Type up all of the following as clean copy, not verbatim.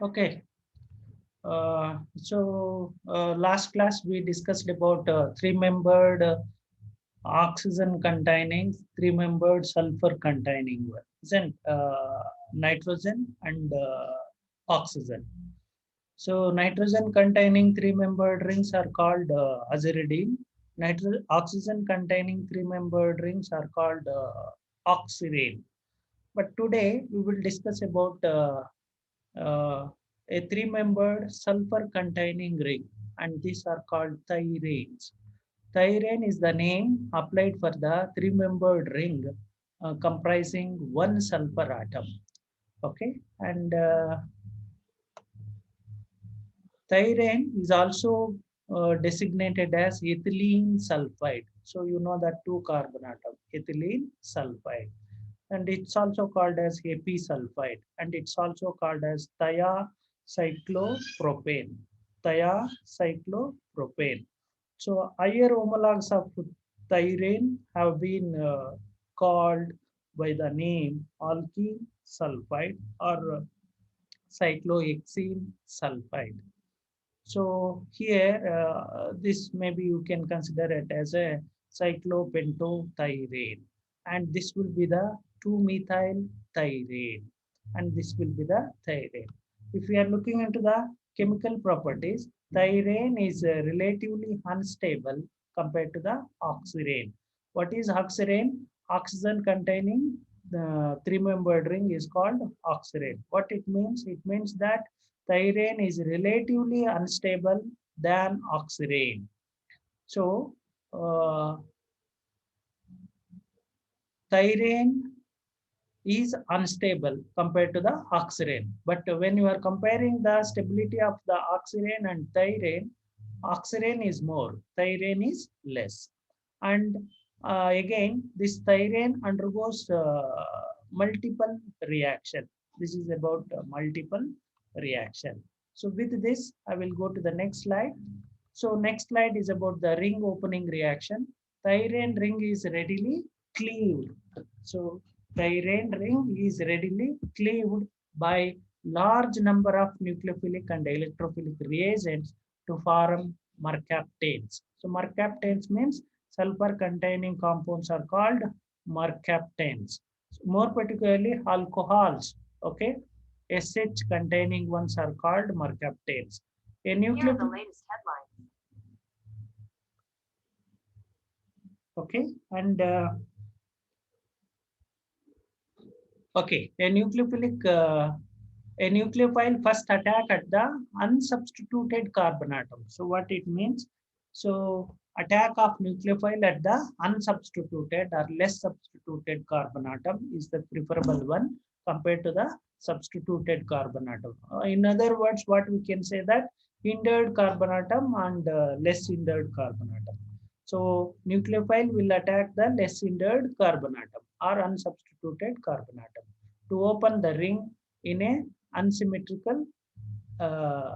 Okay. Last class we discussed about three-membered oxygen-containing, three-membered sulfur-containing one, isn't nitrogen and oxygen. So nitrogen-containing three-membered rings are called aziridine. Oxygen-containing three-membered rings are called oxirane. But today we will discuss about uh, a three-membered sulfur-containing ring. and these are called Thiiranes. Thyrane is the name applied for the three-membered ring comprising one sulfur atom. Okay, and Thyrane is also designated as ethylene sulfide. So you know that two carbon atom, ethylene sulfide, and it's also called as episulfide, and it's also called as thiacyclopropane. Thiacyclopropane. So higher homologs of thyrane have been called by the name alkene sulfide or cyclohexene sulfide. So here, this maybe you can consider it as a cyclopentotyrane, and this will be the 2-methyl tyrane, and this will be the tyrane. If we are looking into the chemical properties, tyrane is relatively unstable compared to the oxyrane. What is oxyrane? Oxygen containing the three-membered ring is called oxyrane. What it means? It means that Thyrane is relatively unstable than oxyrane. So, uh, Thyrane is unstable compared to the oxyrane. But when you are comparing the stability of the oxyrane, oxyrane is more, thyrane is less. And again, this thyrane undergoes multiple reaction. This is about multiple reaction. So with this, I will go to the next slide. So next slide is about the ring opening reaction. Thyrane ring is readily cleaved. So Thyrane ring is readily cleaved by large number of nucleophilic and electrophilic reagents to form mercaptanes. So mercaptanes means sulfur containing compounds are called mercaptanes. So more particularly alcohols, okay, SH containing ones are called mercaptanes. A nucleophilic. Here are the latest headlines. Okay, and okay, a nucleophile first attack at the unsubstituted carbon atom. So what it means? So attack of nucleophile at the unsubstituted or less substituted carbon atom is the preferable one compared to the substituted carbon atom. In other words, what we can say that hindered carbon atom and less hindered carbon atom. So nucleophile will attack the less hindered carbon atom or unsubstituted carbon atom to open the ring in a unsymmetrical uh,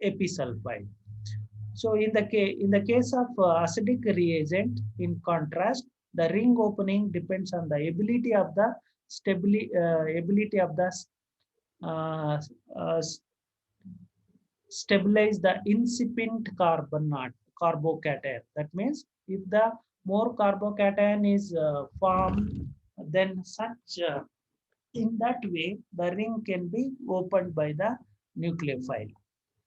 episulfide. So in the case of acidic reagent, in contrast, the ring opening depends on the ability of the uh, uh, stabilize the incipient carbocation. That means if the more carbocation is formed, then such in that way the ring can be opened by the nucleophile.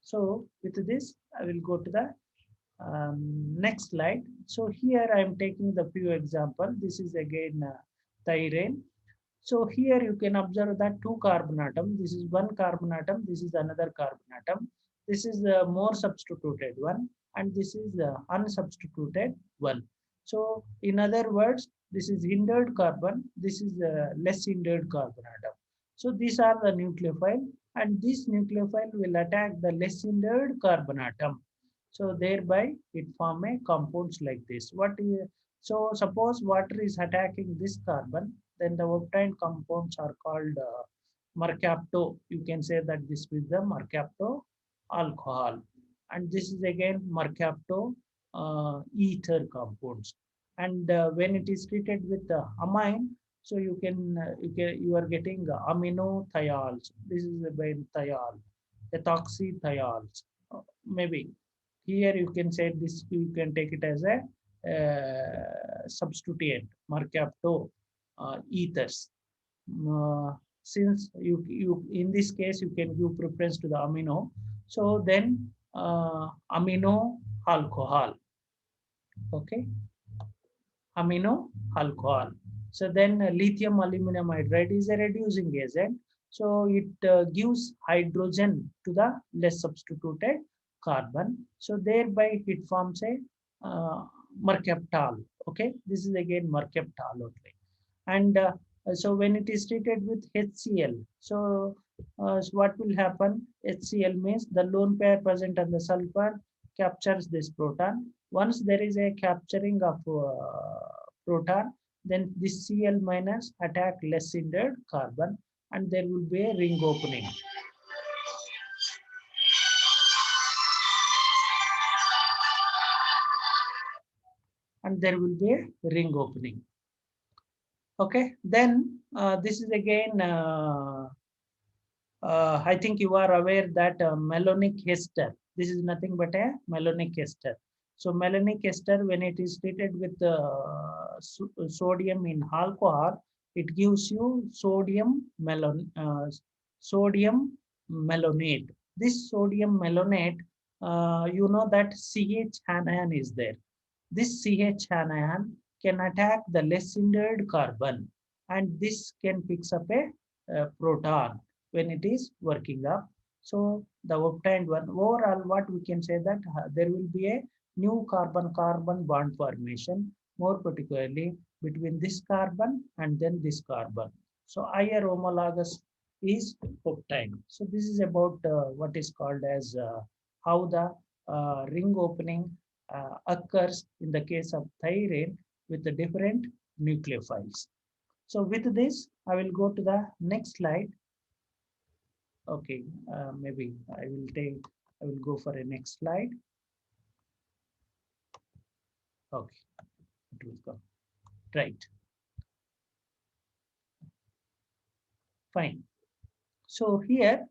So with this, I will go to the next slide. So here I am taking the few example. This is again thyrane. So here you can observe that two carbon atom. This is one carbon atom. This is another carbon atom. This is the more substituted one, and this is the unsubstituted one. So in other words, this is hindered carbon. This is the less hindered carbon atom. So these are the nucleophile, and this nucleophile will attack the less hindered carbon atom. So thereby it form a compounds like this. So suppose water is attacking this carbon, then the obtained compounds are called mercapto. You can say that this is the mercapto alcohol, and this is again mercapto ether compounds. And when it is treated with amine, so you are getting amino thiols. This is the thiol, ethoxy thiols. Maybe here you can say this. You can take it as a substituent mercapto ethers. Since you in this case you can give preference to the amino, so then amino alcohol, okay, amino alcohol. So then lithium aluminum hydride is a reducing agent, so it gives hydrogen to the less substituted carbon. So thereby it forms a mercaptol. Okay, this is again mercaptol only. And so when it is treated with HCl, so what will happen? HCl means the lone pair present on the sulfur captures this proton. Once there is a capturing of proton, then this Cl minus attack less hindered carbon, and there will be a ring opening. And there will be a ring opening. Okay, then this is again I think you are aware that malonic ester. This is nothing but a malonic ester. So malonic ester, when it is treated with sodium in alcohol, it gives you sodium malonate. This sodium malonate, you know that CH anion is there. This CH anion can attack the less hindered carbon, and this can fix up a proton when it is working up. So the obtained one, overall what we can say that there will be a new carbon-carbon bond formation, more particularly between this carbon and then this carbon. So higher homologous is obtained. So this is about what is called as how the ring opening occurs in the case of thyrane with the different nucleophiles. So with this, I will go to the next slide. Okay, maybe I will go for a next slide. Okay, it will go. Right, fine. So here,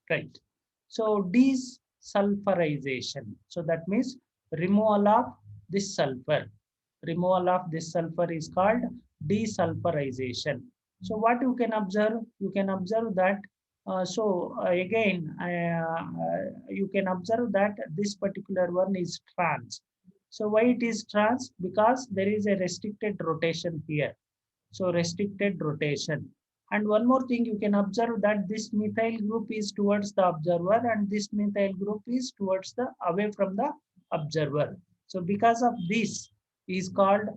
right. So desulfurization. So that means removal of this sulfur. Removal of this sulfur is called desulfurization. So what you can observe? You can observe that. Again, you can observe that this particular one is trans. So why it is trans? Because there is a restricted rotation here. So restricted rotation. And one more thing, you can observe that this methyl group is towards the observer and this methyl group is towards the away from the observer. So because of this is called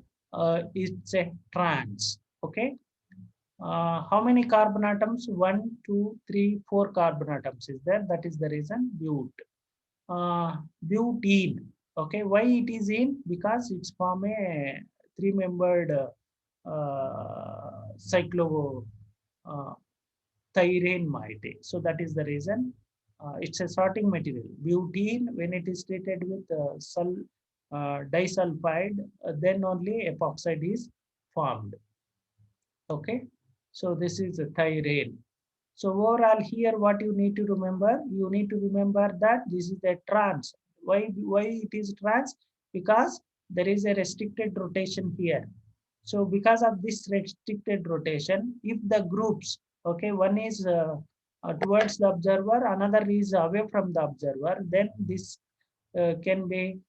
it's a trans. Okay. How many carbon atoms? 1, 2, 3, 4 carbon atoms is there. That is the reason butene. Okay, why it is in? Because it's from a three-membered cyclo uh, Thyrane moiety. So that is the reason. It's a sorting material. Butene, when it is treated with disulfide, then only epoxide is formed. Okay, so this is a thyrane. So overall here, what you need to remember, you need to remember that this is a trans. Why it is trans? Because there is a restricted rotation here. So because of this restricted rotation, if the groups, okay, one is towards the observer, another is away from the observer, then this can be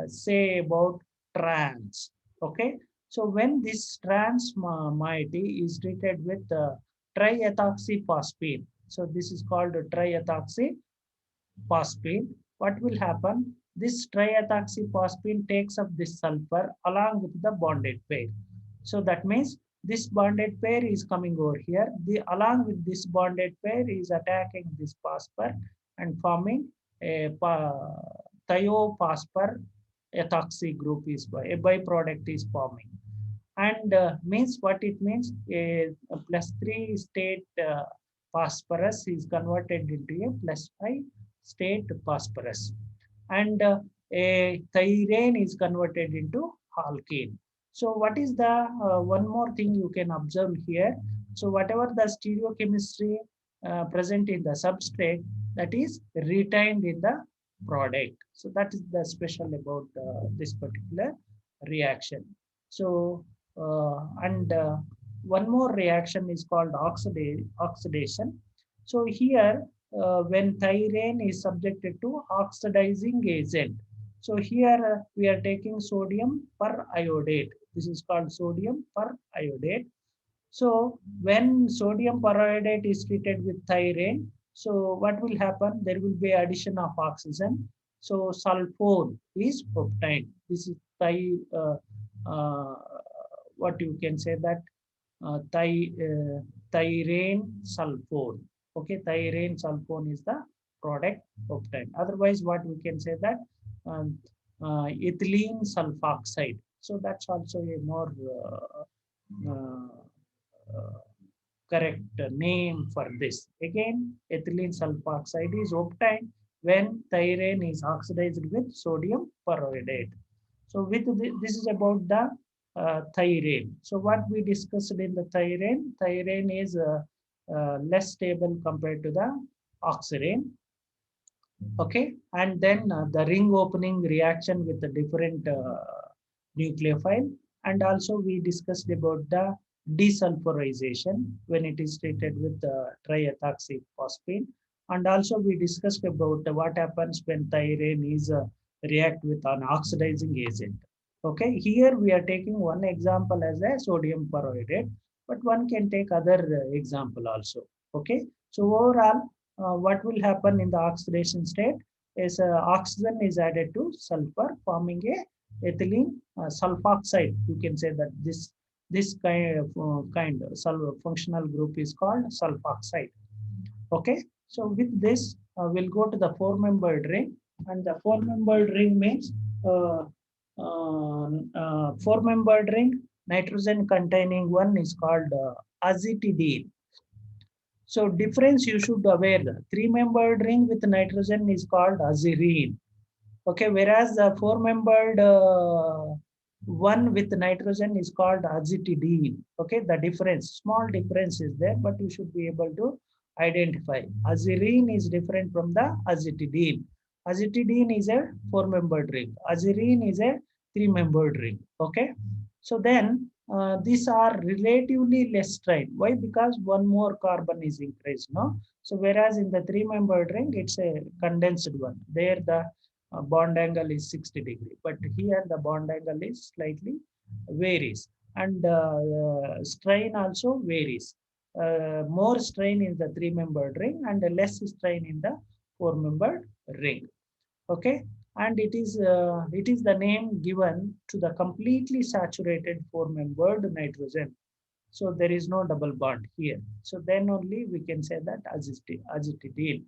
say about trans. Okay, so when this trans moiety is treated with triethoxyphosphine, so this is called triethoxyphosphine. What will happen? This triethoxyphosphine takes up this sulfur along with the bonded pair. So that means this bonded pair is coming over here. Along with this bonded pair is attacking this phosphor and forming a thiophosphor ethoxy group is a byproduct is forming. And means what it means is a +3 state phosphorus is converted into a +5 state phosphorus, and a thyrane is converted into alkene. So what is the one more thing you can observe here? So whatever the stereochemistry present in the substrate, that is retained in the product. So that is the special about this particular reaction. So and one more reaction is called oxidation. So here, when thyrane is subjected to oxidizing agent, so here we are taking sodium periodate. This is called sodium periodate. So when sodium periodate is treated with Thiirane, so what will happen? There will be addition of oxygen. So sulfone is obtained. This is uh, what you can say that Thiirane sulfone. Okay, Thiirane sulfone is the product obtained. Otherwise, what we can say that um, ethylene sulfoxide. So that's also a more uh, correct name for this. Again, ethylene sulfoxide is obtained when Thiirane is oxidized with sodium periodate. So with this is about the Thiirane. So what we discussed in the Thiirane is less stable compared to the oxirane. Okay, and then the ring opening reaction with the different nucleophile, and also we discussed about the desulfurization when it is treated with triethoxy phosphine, and also we discussed about what happens when Thiirane is react with an oxidizing agent. Okay, here we are taking one example as a sodium peroxide, but one can take other example also. Okay, so overall what will happen in the oxidation state is oxygen is added to sulfur, forming a ethylene sulfoxide. You can say that this kind of functional group is called sulfoxide. Okay, so with this we'll go to the four-membered ring, and the four-membered ring means four-membered ring. Nitrogen containing one is called azitidine. So difference you should aware that three-membered ring with nitrogen is called azirine. Okay, whereas the four-membered one with nitrogen is called azitidine. Okay, the difference, small difference is there, but you should be able to identify. Azirine is different from the azitidine. Azitidine is a four-membered ring. Azirine is a three-membered ring. Okay, so then these are relatively less strain. Why? Because one more carbon is increased. No, so whereas in the three-membered ring, it's a condensed one. There the bond angle is 60 degree, but here the bond angle is slightly varies, and strain also varies. More strain in the three-membered ring and less strain in the four-membered ring. Okay, and it is the name given to the completely saturated four-membered nitrogen. So there is no double bond here. So then only we can say that azitidine.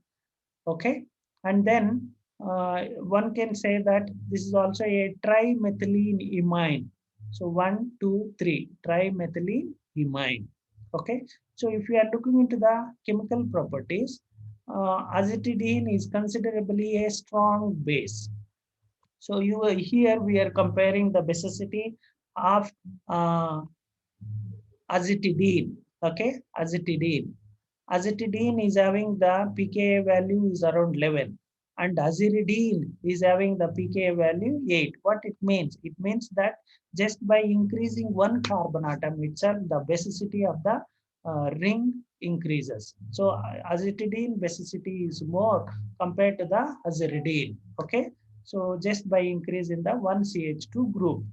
Okay, and then one can say that this is also a trimethylene imine. So one, two, three, trimethylene imine. Okay, so if you are looking into the chemical properties, azitidine is considerably a strong base. So you here we are comparing the basicity of uh, azitidine. Okay, azitidine. Azitidine is having the pKa value is around 11, and aziridine is having the pKa value 8. What it means? It means that just by increasing one carbon atom itself, the basicity of the ring increases. So azitidine basicity is more compared to the aziridine. Okay, so just by increasing the one CH2 group.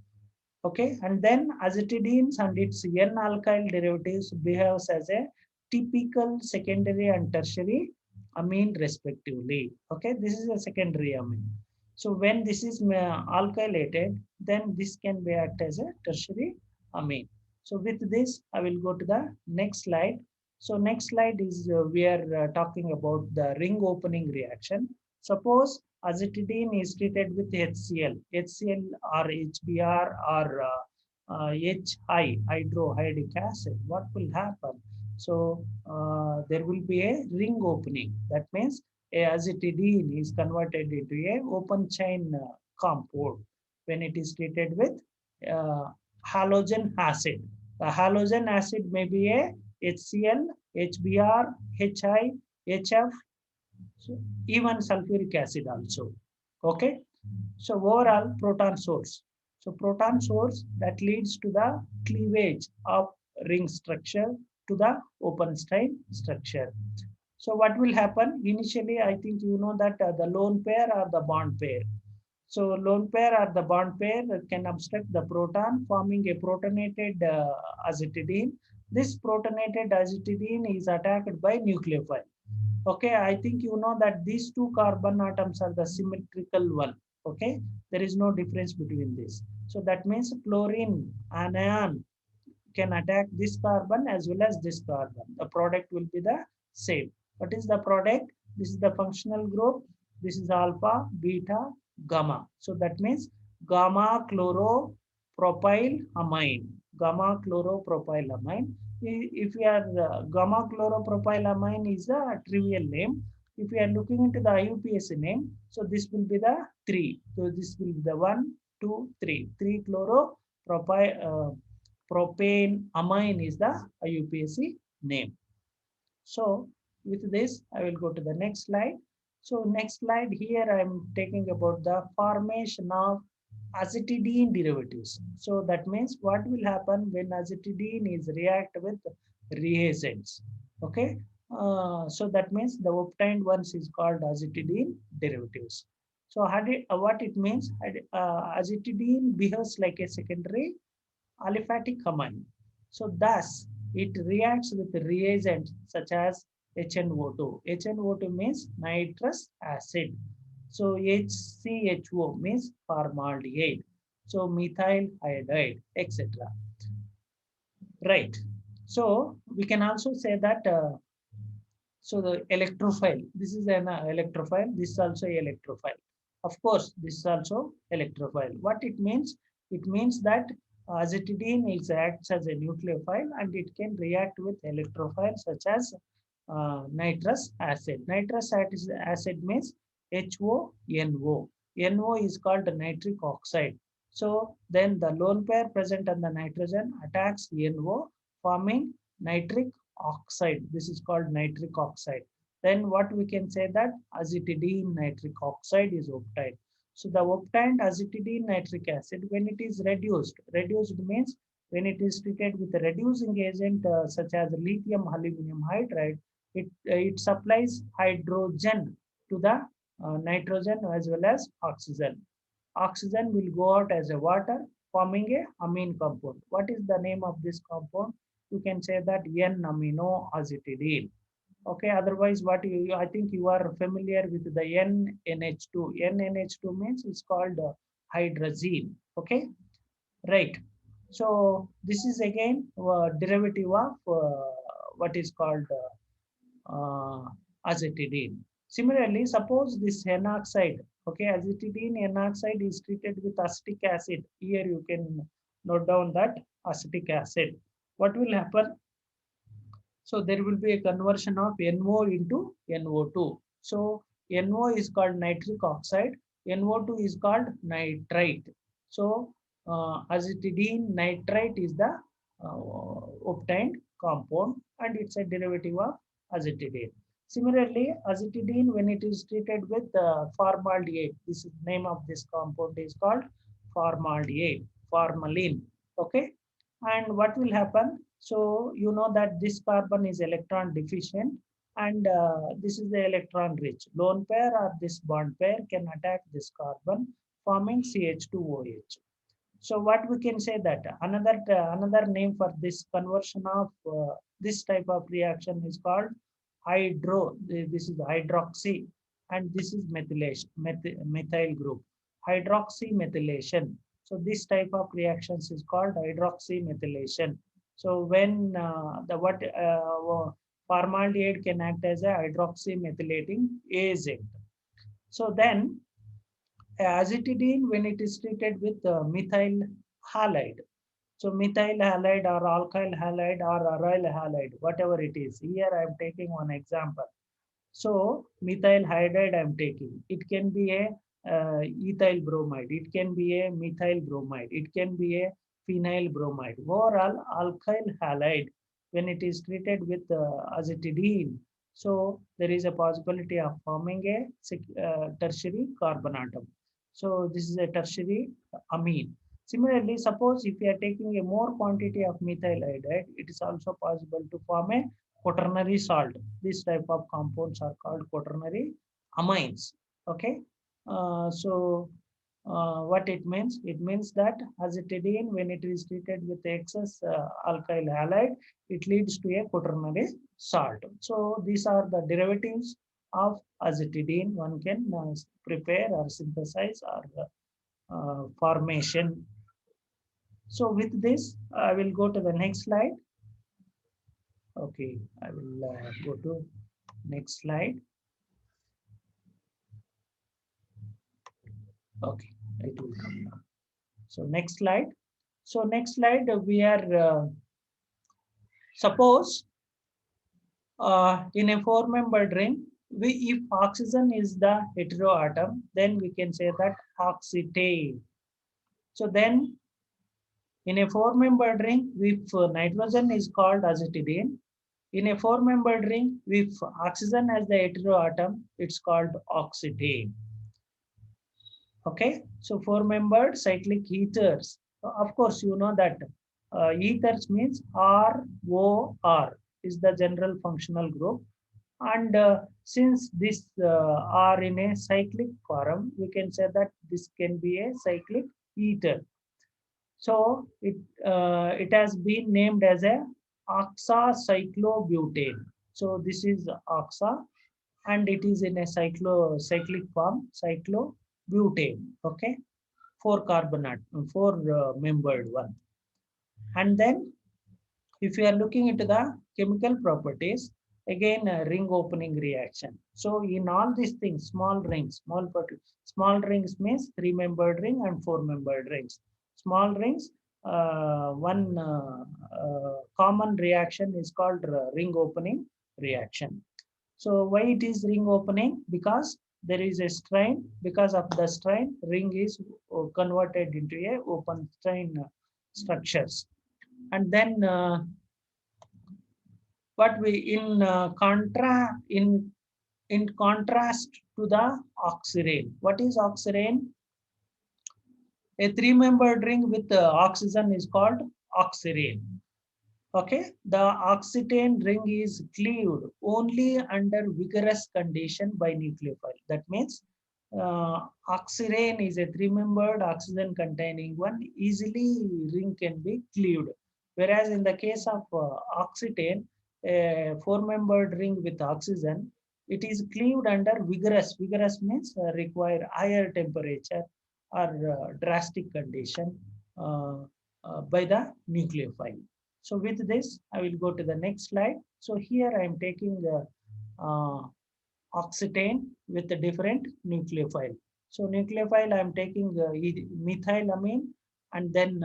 Okay, and then azitidines and its N-alkyl derivatives behaves as a typical secondary and tertiary amine respectively. Okay, this is a secondary amine. So when this is alkylated, then this can be act as a tertiary amine. So with this, I will go to the next slide. So next slide is we are talking about the ring opening reaction. Suppose azitidine is treated with HCl, HCl or HBr or HI, hydrohydric acid. What will happen? So there will be a ring opening. That means a azitidine is converted into a open chain compound when it is treated with uh, halogen acid. The halogen acid may be a HCl, HBr, HI, HF, so even sulfuric acid also. Okay. So overall proton source. So proton source that leads to the cleavage of ring structure to the open chain structure. So what will happen? Initially, I think you know that the lone pair or the bond pair. So lone pair or the bond pair can obstruct the proton, forming a protonated azitidine. This protonated aziridine is attacked by nucleophile. Okay, I think you know that these two carbon atoms are the symmetrical one. Okay, there is no difference between this. So that means chlorine anion can attack this carbon as well as this carbon. The product will be the same. What is the product? This is the functional group. This is alpha, beta, gamma. So that means gamma chloropropyl amine. Gamma chloropropyl amine. If you are gamma chloropropyl amine is a trivial name. If you are looking into the IUPAC name, so this will be the three. So this will be the one, two, three. Three chloropropyl propane amine is the IUPAC name. So with this, I will go to the next slide. So next slide here, I am taking about the formation of acetidine derivatives. So that means what will happen when acetidine is react with reagents. Okay. So that means the obtained ones is called acetidine derivatives. So what it means, acetidine behaves like a secondary aliphatic amine. So thus it reacts with reagents such as HNO2. HNO2 means nitrous acid. So HCHO means formaldehyde. So methyl iodide, etc. Right. So we can also say that so the electrophile, this is an electrophile, this is also electrophile. Of course, this is also electrophile. What it means? It means that acetidine is acts as a nucleophile and it can react with electrophiles such as nitrous acid. Nitrous acid means HONO. NO is called nitric oxide. So then the lone pair present on the nitrogen attacks NO, forming nitric oxide. This is called nitric oxide. Then what we can say that acetidine nitric oxide is obtained. So the obtained acetidine nitric acid, when it is reduced means when it is treated with a reducing agent such as lithium aluminum hydride, it supplies hydrogen to the nitrogen as well as oxygen. Oxygen will go out as a water, forming a amine compound. What is the name of this compound? You can say that N-amino acetidine. Okay, otherwise what I think you are familiar with the NNH2. NNH2 means it's called hydrazine. Okay, right. So this is again derivative of what is called acetidine. Similarly, suppose this N oxide, okay, acetidine N oxide is treated with acetic acid. Here you can note down that acetic acid. What will happen? So there will be a conversion of NO into NO2. So NO is called nitric oxide, NO2 is called nitrite. So acetidine nitrite is the obtained compound and it's a derivative of acetidine. Similarly, acetidine when it is treated with formaldehyde, this is name of this compound is called formaldehyde, formalin. Okay, and what will happen? So you know that this carbon is electron deficient and this is the electron rich. Lone pair or this bond pair can attack this carbon forming CH2OH. So what we can say that another name for this conversion of this type of reaction is called hydro. This is hydroxy and this is methylation, methyl group. Hydroxymethylation. So this type of reactions is called hydroxymethylation. So when the what formaldehyde can act as a hydroxymethylating agent. So then acetidine when it is treated with methyl halide. So methyl halide or alkyl halide or aryl halide, whatever it is. Here I am taking one example. So methyl halide I am taking. It can be a ethyl bromide. It can be a methyl bromide. It can be a phenyl bromide. Overall, alkyl halide, when it is treated with acetidine, so there is a possibility of forming a tertiary carbon atom. So this is a tertiary amine. Similarly, suppose if you are taking a more quantity of methyl iodide, it is also possible to form a quaternary salt. This type of compounds are called quaternary amines. Okay, so What it means? It means that azitidine, when it is treated with excess alkyl halide, it leads to a quaternary salt. So these are the derivatives of azitidine. One can prepare or synthesize or formation. So with this, I will go to the next slide. Okay, I will go to next slide. Okay, it will come now. So next slide. So next slide, we are suppose in a four-membered ring, if oxygen is the heteroatom, then we can say that oxetane. So then in a four-membered ring, if nitrogen is called azitidine, in a four-membered ring, if oxygen has the heteroatom, it's called oxetane. Okay, so four-membered cyclic ethers. Of course, you know that ethers means ROR is the general functional group. And since this are in a cyclic form, we can say that this can be a cyclic ether. So it has been named as a oxacyclobutane. So this is oxa, and it is in a cyclic form, cyclobutane. Okay, four carbonate, four membered one. And then if you are looking into the chemical properties, again ring opening reaction. So in all these things, small rings means three-membered ring and four-membered rings. Small rings, one common reaction is called ring opening reaction. So why it is ring opening? Because there is a strain. Because of the strain, ring is converted into a open strain structures. And then but we in contrast to the oxirane. What is oxirane? A three-membered ring with oxygen is called oxirane. Okay, the oxetane ring is cleaved only under vigorous condition by nucleophile. That means oxirane is a three-membered oxygen containing one. Easily ring can be cleaved. Whereas in the case of oxetane, a four-membered ring with oxygen, it is cleaved under vigorous. Vigorous means require higher temperature or drastic condition by the nucleophile. So with this, I will go to the next slide. So here I am taking oxetane with a different nucleophile. So nucleophile I am taking methylamine and then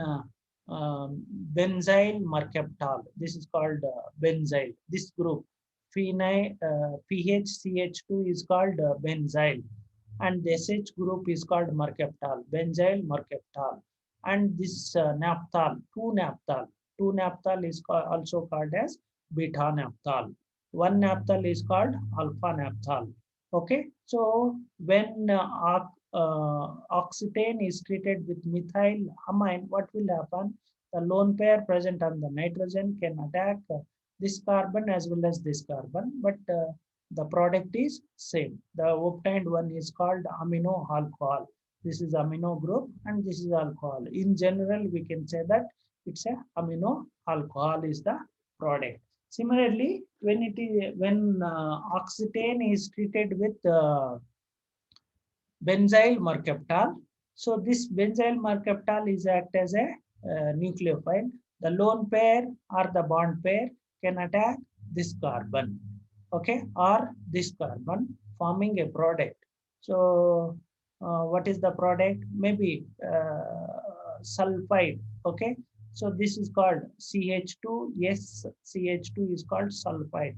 benzyl mercaptal. This is called benzyl. This group PHCH2 is called benzyl, and the SH group is called mercaptal, benzyl mercaptal. And this naphthal, 2 naphthal is also called as beta naphthal. 1 naphthal is called alpha naphthal. Okay, so when oxetane is treated with methyl amine, what will happen? The lone pair present on the nitrogen can attack this carbon as well as this carbon, but the product is same. The obtained one is called amino alcohol. This is amino group and this is alcohol. In general, we can say that it's a amino alcohol is the product. Similarly, when oxetane is treated with benzyl mercaptal, so this benzyl mercaptal is act as a nucleophile. The lone pair or the bond pair can attack this carbon, okay, or this carbon, forming a product. So what is the product? Maybe sulfide, okay. So this is called CH2. Yes, CH2 is called sulfide.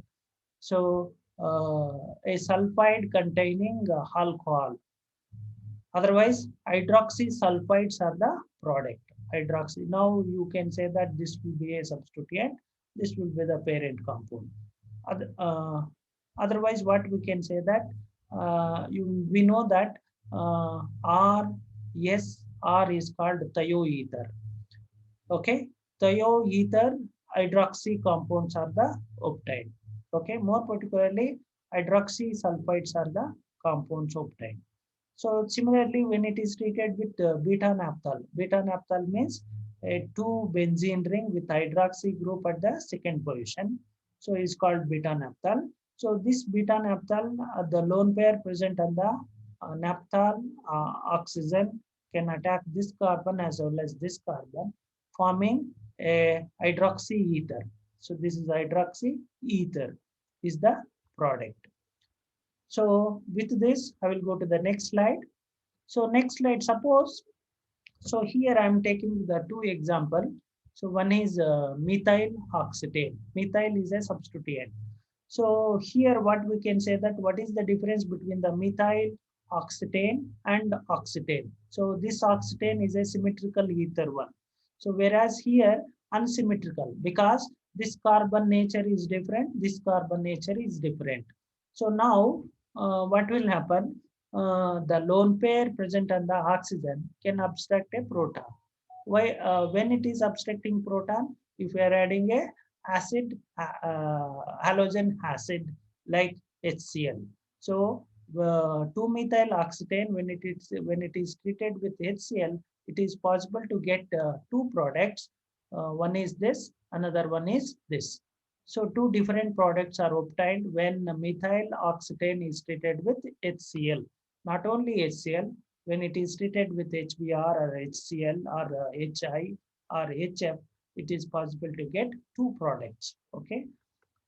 So a sulfide containing alcohol. Otherwise, hydroxy sulfides are the product. Hydroxy. Now you can say that this will be a substituent. This will be the parent compound. Otherwise, what we can say that we know that R, yes, R is called thioether. Okay, thioether hydroxy compounds are the obtained. Okay, more particularly, hydroxy sulfides are the compounds obtained. So similarly, when it is treated with beta naphthol means a two benzene ring with hydroxy group at the second position. So is called beta naphthol. So this beta naphthol, the lone pair present on the naphthol oxygen can attack this carbon as well as this carbon, forming a hydroxy ether. So this is hydroxy ether is the product. So with this, I will go to the next slide. So next slide, suppose, so here I am taking the two example. So one is methyl oxetane. Methyl is a substituent. So here what we can say that what is the difference between the methyl oxetane and oxetane. So this oxetane is a symmetrical ether one. So whereas here unsymmetrical because this carbon nature is different, this carbon nature is different. So now what will happen? The lone pair present on the oxygen can abstract a proton. Why? When it is abstracting proton, if we are adding a acid, halogen acid like HCl. So 2-methyl oxetane, when it is treated with HCl, it is possible to get two products. One is this, another one is this. So two different products are obtained when methyl oxetane is treated with HCl. Not only HCl, when it is treated with HBr or HCl or HI or HF, it is possible to get two products. Okay.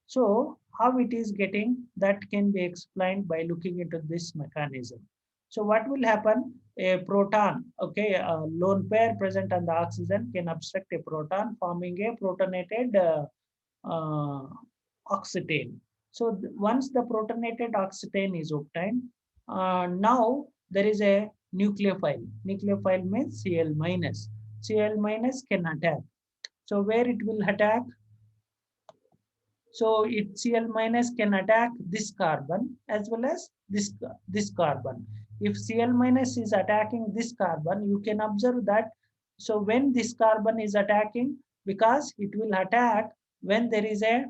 So how it is getting that can be explained by looking into this mechanism. So what will happen? A proton, okay, a lone pair present on the oxygen can obstruct a proton, forming a protonated uh, oxetane. So once the protonated oxetane is obtained, now there is a nucleophile. Nucleophile means Cl minus. Cl minus can attack. So where it will attack? So it Cl minus can attack this carbon as well as this carbon. If Cl minus is attacking this carbon, you can observe that. So when this carbon is attacking, because it will attack when there is a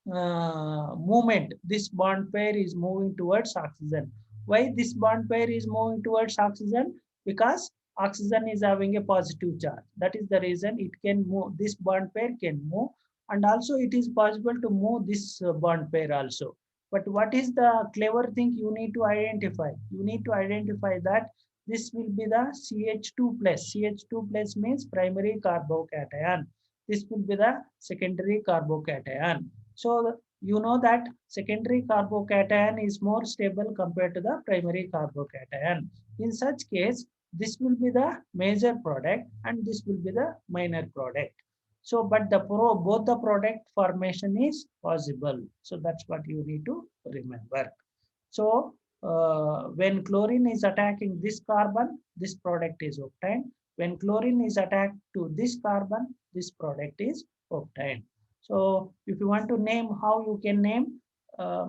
movement, this bond pair is moving towards oxygen. Why this bond pair is moving towards oxygen? Because oxygen is having a positive charge. That is the reason it can move. This bond pair can move, and also it is possible to move this bond pair also. But what is the clever thing you need to identify? You need to identify that this will be the CH2 plus. CH2 plus means primary carbocation. This will be the secondary carbocation. So you know that secondary carbocation is more stable compared to the primary carbocation. In such case, this will be the major product and this will be the minor product. So, but both the product formation is possible. So that's what you need to remember. So when chlorine is attacking this carbon, this product is obtained. When chlorine is attacked to this carbon, this product is obtained. So if you want to name, how you can name,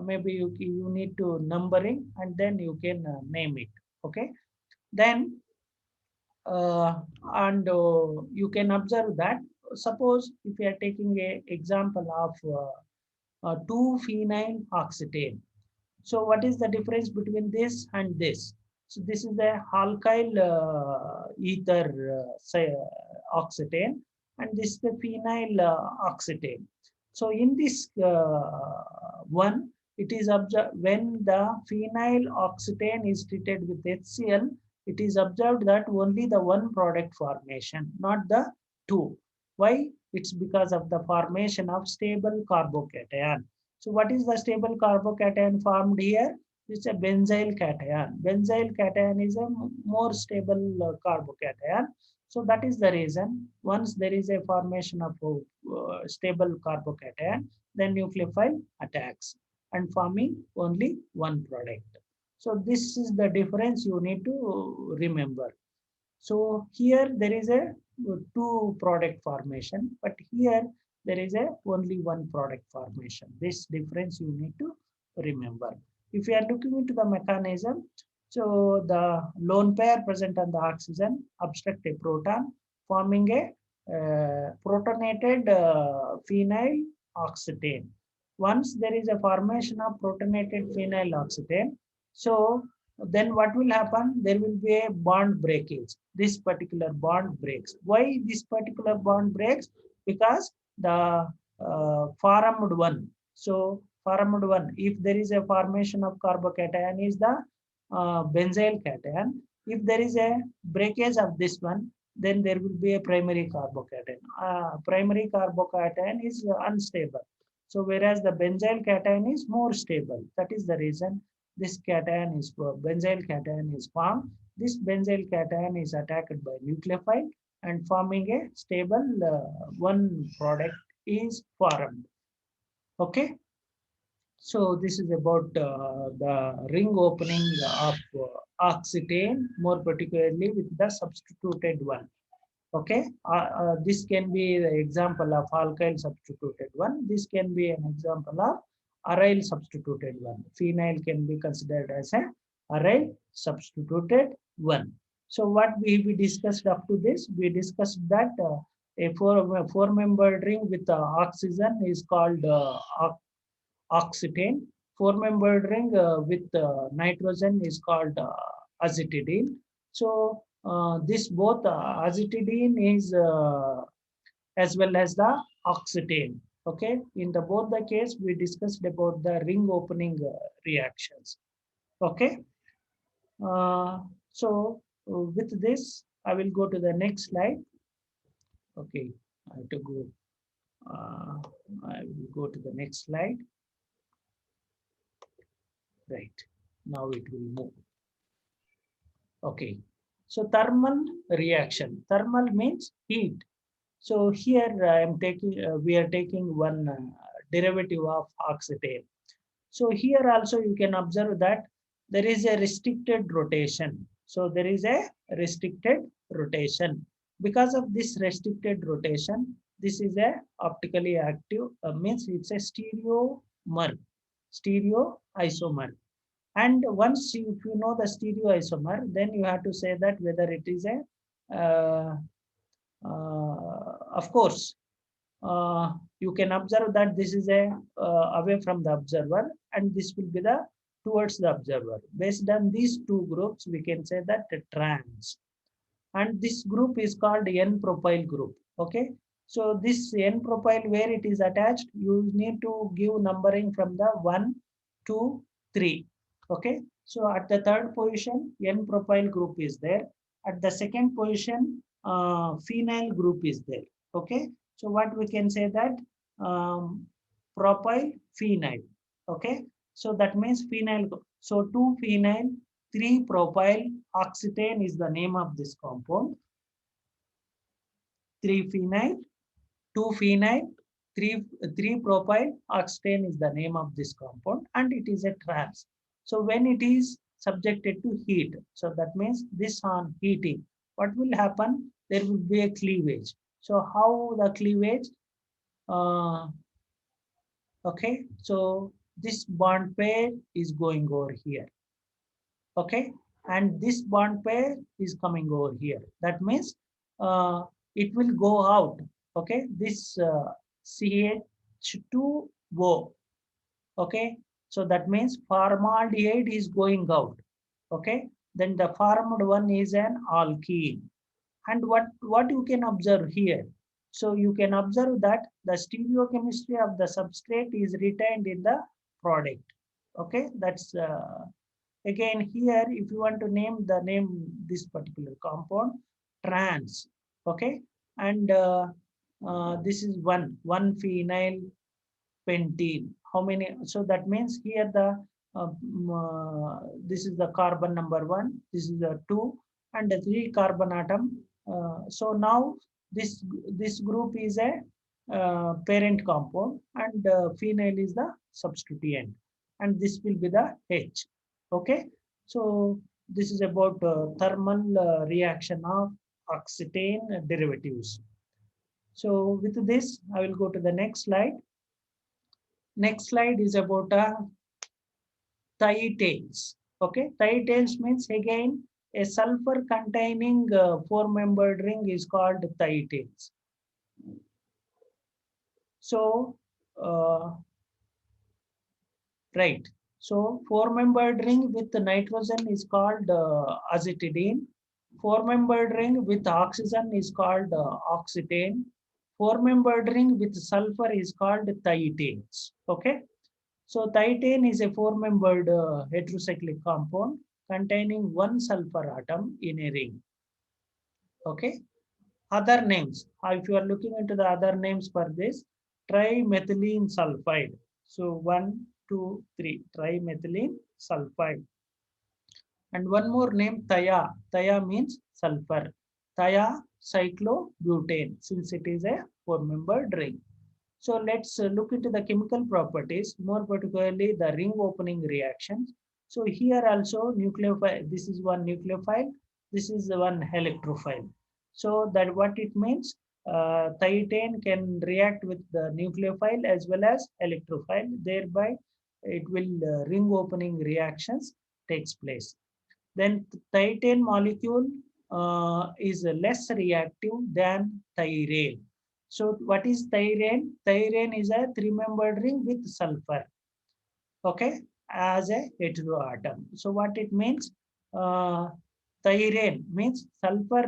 maybe you need to numbering and then you can name it. Okay. Then and you can observe that suppose if you are taking a example of 2-phenyl oxetane. So what is the difference between this and this? So this is the alkyl ether oxetane, and this is the phenyl oxetane. So in this one, it is observed when the phenyl oxetane is treated with HCl, it is observed that only the one product formation, not the two. Why? It's because of the formation of stable carbocation. So what is the stable carbocation formed here? It's a benzyl cation. Benzyl cation is a more stable carbocation. So that is the reason once there is a formation of stable carbocation, then nucleophile attacks and forming only one product. So this is the difference you need to remember. So here there is a two product formation, but here there is a only one product formation. This difference you need to remember. If you are looking into the mechanism, so the lone pair present on the oxygen obstruct a proton, forming a protonated phenyl oxetane. Once there is a formation of protonated phenyl oxetane, so then what will happen? There will be a bond breakage. This particular bond breaks. Why this particular bond breaks? Because the formed one. So formed one, if there is a formation of carbocation, is the benzyl cation. If there is a breakage of this one, then there will be a primary carbocation. Primary carbocation is unstable. So whereas the benzyl cation is more stable. That is the reason this cation is benzyl cation is formed. This benzyl cation is attacked by nucleophile and forming a stable one product is formed. Okay. So this is about the ring opening of oxetane, more particularly with the substituted one. Okay, this can be the example of alkyl substituted one. This can be an example of aryl substituted one. Phenyl can be considered as a aryl substituted one. So what we discussed up to this, we discussed that a four-membered ring with oxygen is called oxetane. Four-membered ring with nitrogen is called acetidine. So this both acetidine is as well as the oxetane. Okay, in the both the case we discussed about the ring opening reactions. Okay, so with this I will go to the next slide. Okay, I have to go. Uh, I will go to the next slide. Right, now it will move. Okay, so thermal reaction. Thermal means heat. So here I am taking, we are taking one derivative of oxetane. So here also you can observe that there is a restricted rotation. So there is a restricted rotation. Because of this restricted rotation, this is a optically active, means it's a stereomer, stereoisomer. And once if you know the stereoisomer, then you have to say that whether it is a, of course, you can observe that this is a away from the observer, and this will be the towards the observer. Based on these two groups, we can say that trans, and this group is called N-propyl group. Okay, so this N-propyl, where it is attached, you need to give numbering from the 1, 2, 3. Okay, so at the third position, N-propyl group is there. At the second position, phenyl group is there. Okay, so what we can say that propyl phenyl. Okay, so that means phenyl. So 2 phenyl, 3 propyl oxetane is the name of this compound. 3 phenyl, 2 phenyl, 3 propyl oxetane is the name of this compound, and it is a trans. So when it is subjected to heat, so that means this on heating, what will happen? There will be a cleavage. So how the cleavage? Uh, okay, so this bond pair is going over here. Okay, and this bond pair is coming over here. That means it will go out. Okay, this CH2O. Okay, so that means formaldehyde is going out. Okay, then the formed one is an alkene. And what you can observe here? So you can observe that the stereochemistry of the substrate is retained in the product. Okay, that's again here, if you want to name this particular compound, trans. Okay, and this is one phenyl pentene. How many? So that means here the this is the carbon number 1, this is the 2, and the 3 carbon atom. So now this group is a parent compound, and phenyl is the substituent, and this will be the H. Okay, so this is about thermal reaction of oxetane derivatives. So with this, I will go to the next slide. Next slide is about thietanes. Okay, thietanes means again a sulfur containing four-membered ring is called thietanes. So, right. So four-membered ring with nitrogen is called acetidine. Four-membered ring with oxygen is called oxetane. Four-membered ring with sulfur is called thietanes. Okay. So thietane is a four-membered heterocyclic compound containing one sulfur atom in a ring. Okay. Other names. If you are looking into the other names for this, trimethylene sulfide. So one, two, three, trimethylene sulfide. And one more name, Thia. Thia means sulfur. Thia cyclobutane, since it is a four-membered ring. So let's look into the chemical properties, more particularly the ring opening reactions. So here also nucleophile, this is one nucleophile, this is the one electrophile. So that what it means, thietane can react with the nucleophile as well as electrophile, thereby it will ring opening reactions takes place. Then thietane molecule is less reactive than thyrane. So what is thyrane? Thyrane is a three-membered ring with sulfur, okay, as a heteroatom. So what it means? Uh, Thyrane means sulfur